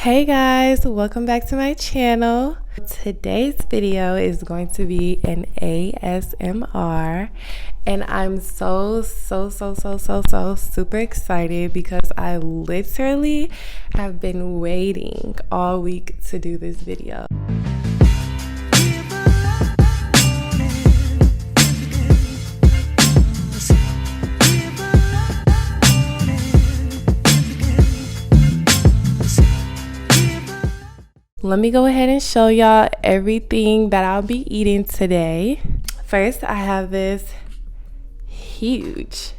Hey guys, welcome back to my channel. Today's video is going to be an ASMR and I'm so super excited because I literally have been waiting all week to do this video. Let me go ahead and show y'all everything that I'll be eating today. First, I have this huge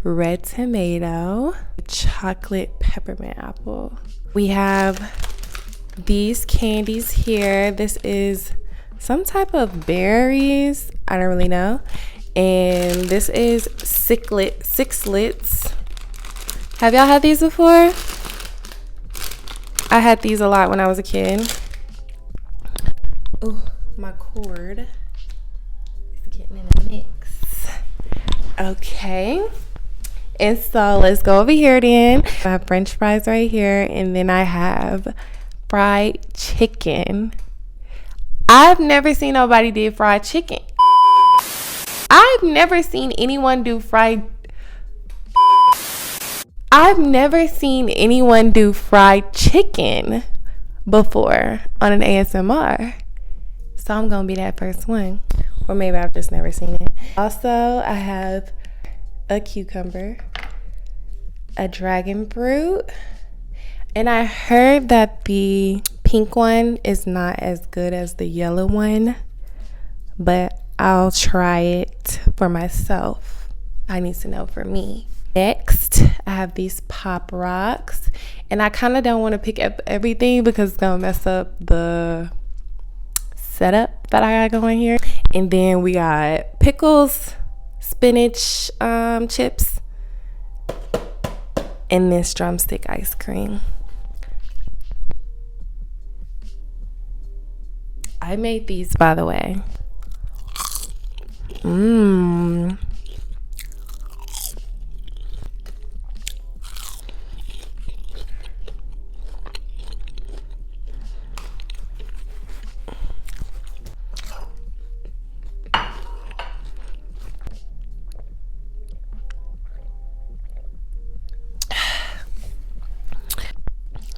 red tomato, chocolate peppermint apple. We have these candies here. This is some type of berries. I don't really know. And this is sixlets. Have y'all had these before? I had these a lot when I was a kid. Oh, my cord is getting in a mix. Okay. And so let's go over here then. I have French fries right here, and then I have fried chicken. I've never seen nobody do fried chicken. I've never seen anyone do fried chicken before on an ASMR. So I'm gonna be that first one. Or maybe I've just never seen it. Also, I have a cucumber, a dragon fruit, and I heard that the pink one is not as good as the yellow one, but I'll try it for myself. I need to know for me. Next, I have these Pop Rocks, and I kind of don't want to pick up everything because it's gonna mess up the setup that I got going here. And then we got pickles, spinach chips, and this drumstick ice cream. I made these, by the way.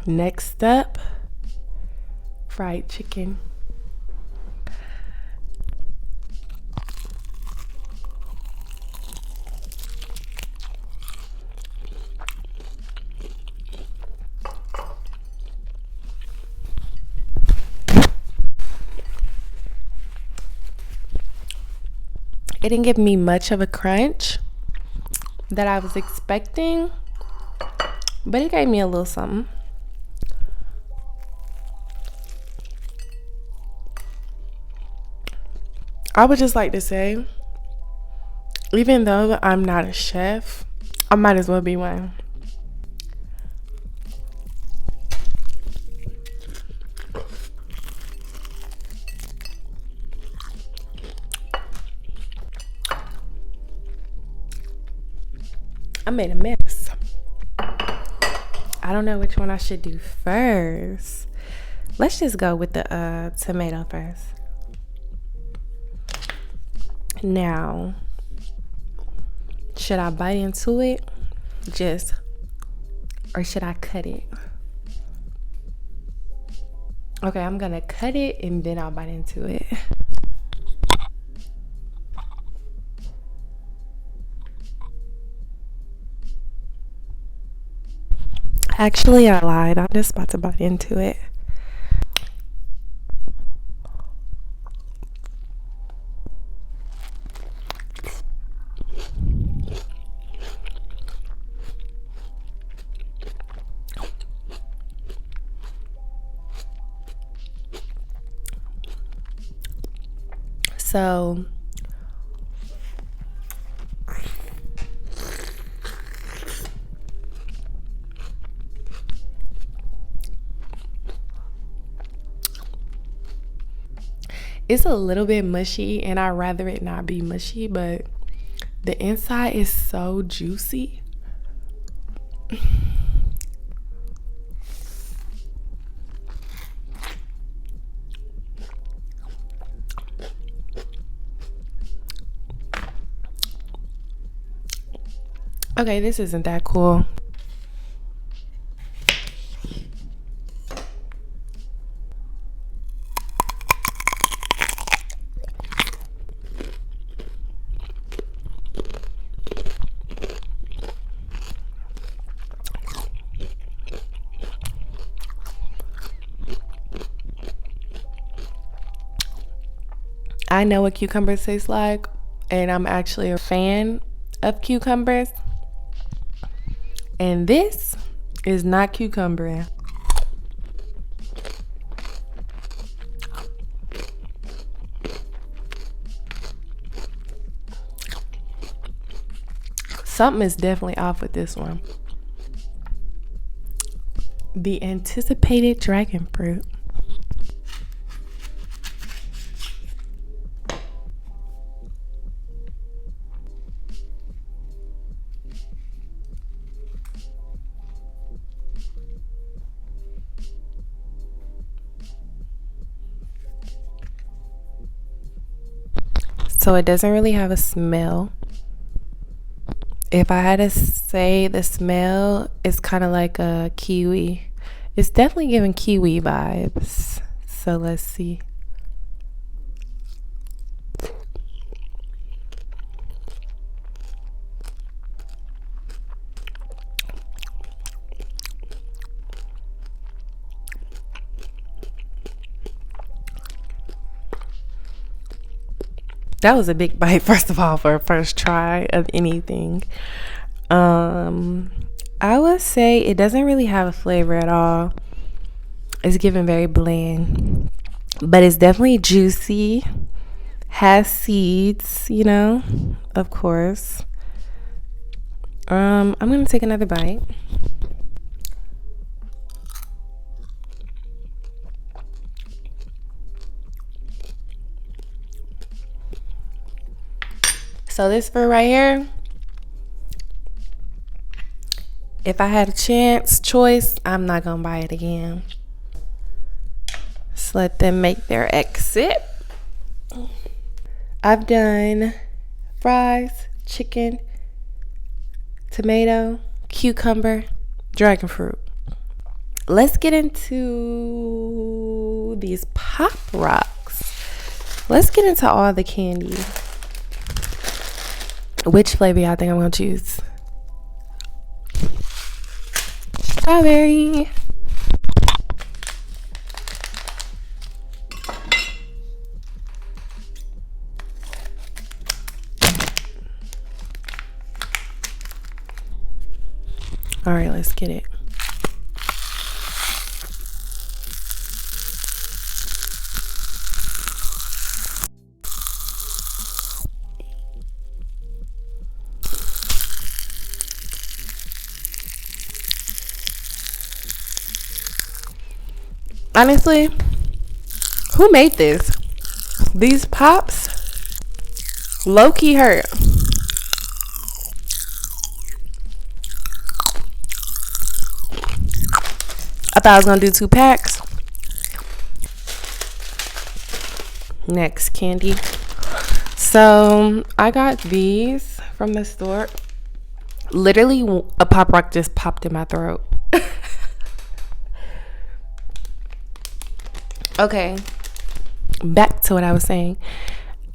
Next up, fried chicken. It didn't give me much of a crunch that I was expecting, but it gave me a little something. I would just like to say, even though I'm not a chef, I might as well be one. I made a mess. I don't know which one I should do first. Let's just go with the tomato first. Now, should I bite into it? Or should I cut it? Okay, I'm gonna cut it and then I'll bite into it. Actually, I lied. I'm just about to bite into it. So it's a little bit mushy, and I'd rather it not be mushy, but the inside is so juicy. Okay, this isn't that cool. I know what cucumbers taste like, and I'm actually a fan of cucumbers. And this is not cucumber. Something is definitely off with this one. The anticipated dragon fruit. So it doesn't really have a smell. If I had to say the smell, it's kind of like a kiwi. It's definitely giving kiwi vibes. So let's see. That was a big bite, first of all, for a first try of anything. I would say it doesn't really have a flavor at all. It's giving very bland, but it's definitely juicy. Has seeds, you know, of course. I'm gonna take another bite. So this fruit right here, if I had a choice, I'm not gonna buy it again. Just let them make their exit. I've done fries, chicken, tomato, cucumber, dragon fruit. Let's get into these Pop Rocks. Let's get into all the candy. Which flavor y'all think I'm gonna choose? Strawberry. All right, let's get it. Honestly, who made this? These pops low-key hurt. I thought I was gonna do 2 packs. Next candy. So I got these from the store. Literally a Pop Rock just popped in my throat. Okay, back to what I was saying.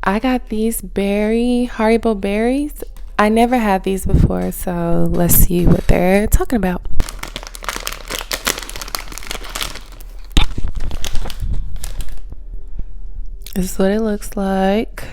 I got these Haribo berries. I never had these before, so let's see what they're talking about. This is what it looks like.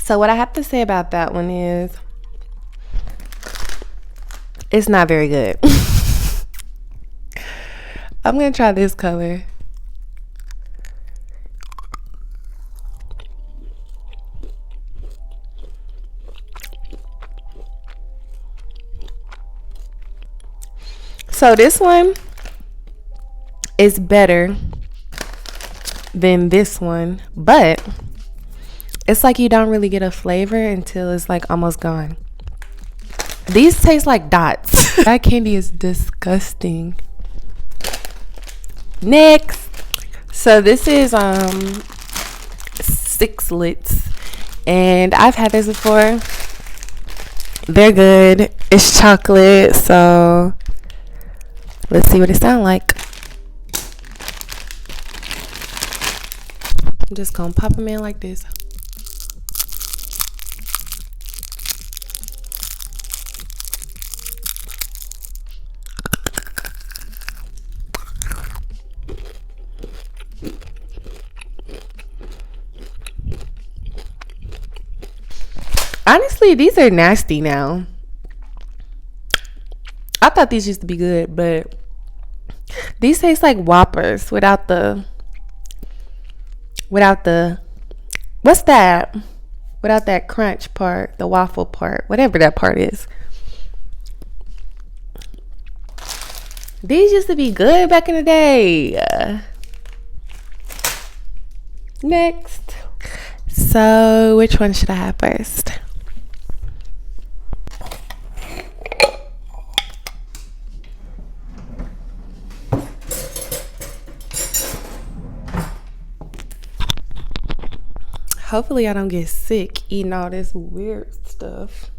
So what I have to say about that one is it's not very good. I'm going to try this color. So this one, it's better than this one, but it's like you don't really get a flavor until it's like almost gone. These taste like dots. That candy is disgusting. Next. So this is 6-lits, and I've had this before. They're good. It's chocolate, so let's see what it sounds like. I'm just gonna pop them in like this. Honestly, these are nasty now. I thought these used to be good, but these taste like Whoppers without the what's that? Without that crunch part, the waffle part, whatever that part is. These used to be good back in the day. Next. So, which one should I have first? Hopefully I don't get sick eating all this weird stuff.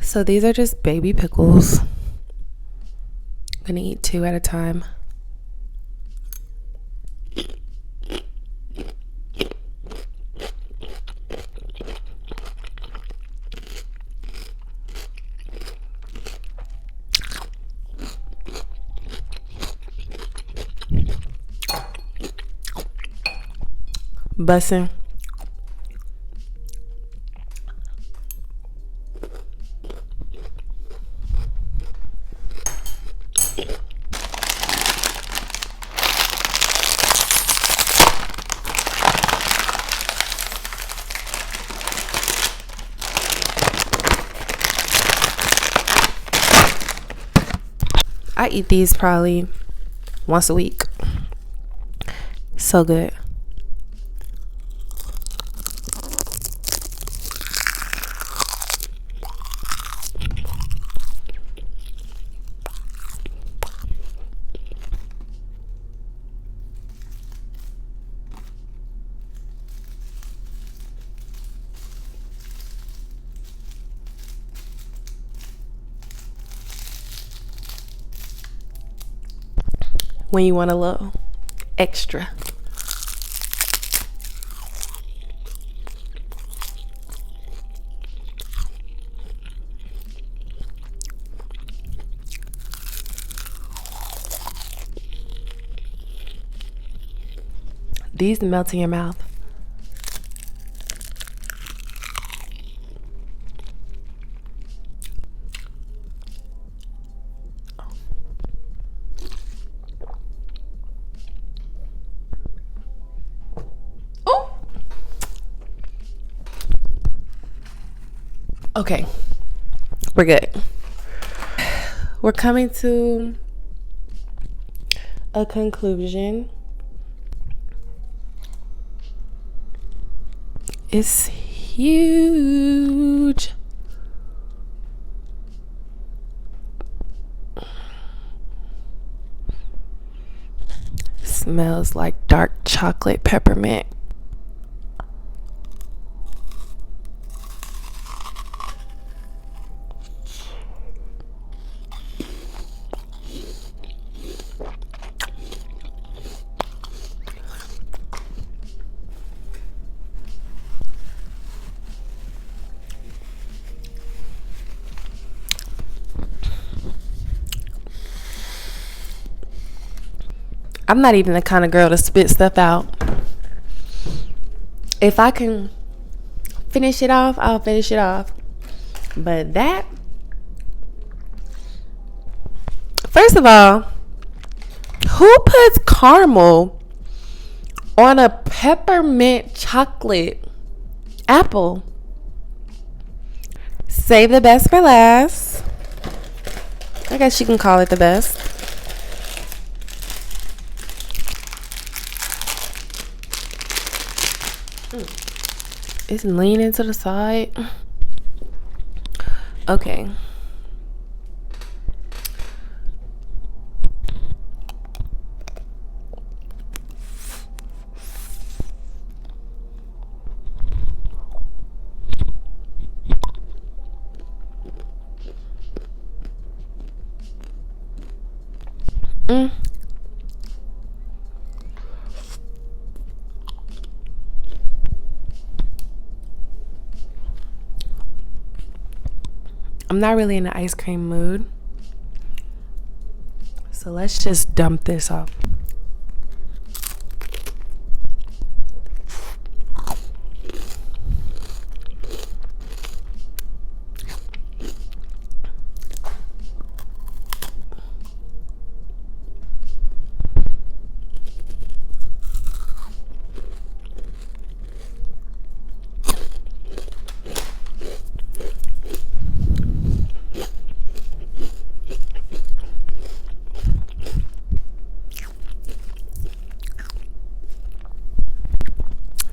So these are just baby pickles. I'm gonna eat 2 at a time. Bussin'. I eat these probably once a week. So good. When you want a little extra. These melt in your mouth. Okay, we're good. We're coming to a conclusion. It's huge. Smells like dark chocolate peppermint. I'm not even the kind of girl to spit stuff out. If I can finish it off, I'll finish it off. But that, first of all, who puts caramel on a peppermint chocolate Apple. Save the best for last. I guess you can call it the best. It's leaning to the side. Okay. I'm not really in the ice cream mood, so let's just dump this off.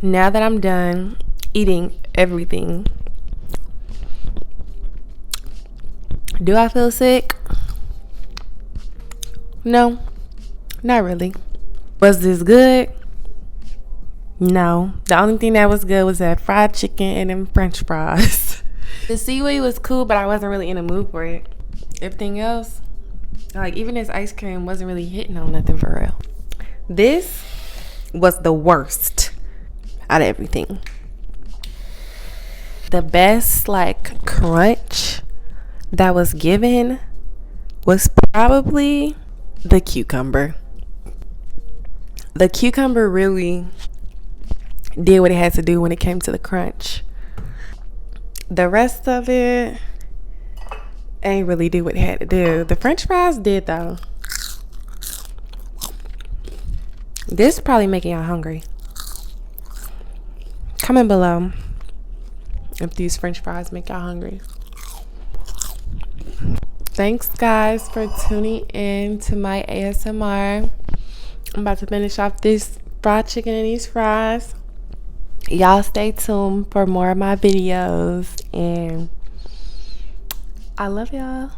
Now that I'm done eating everything, do I feel sick? No, not really. Was this good? No. The only thing that was good was that fried chicken and them french fries. The seaweed was cool, but I wasn't really in the mood for it. Everything else, like even this ice cream wasn't really hitting on nothing for real. This was the worst out of everything. The best like crunch that was given was probably the cucumber. The cucumber really did what it had to do when it came to the crunch. The rest of it ain't really do what it had to do. The french fries did though. This probably making y'all hungry. Comment below if these french fries make y'all hungry. Thanks guys for tuning in to my ASMR. I'm about to finish off this fried chicken and these fries. Y'all stay tuned for more of my videos, and I love y'all.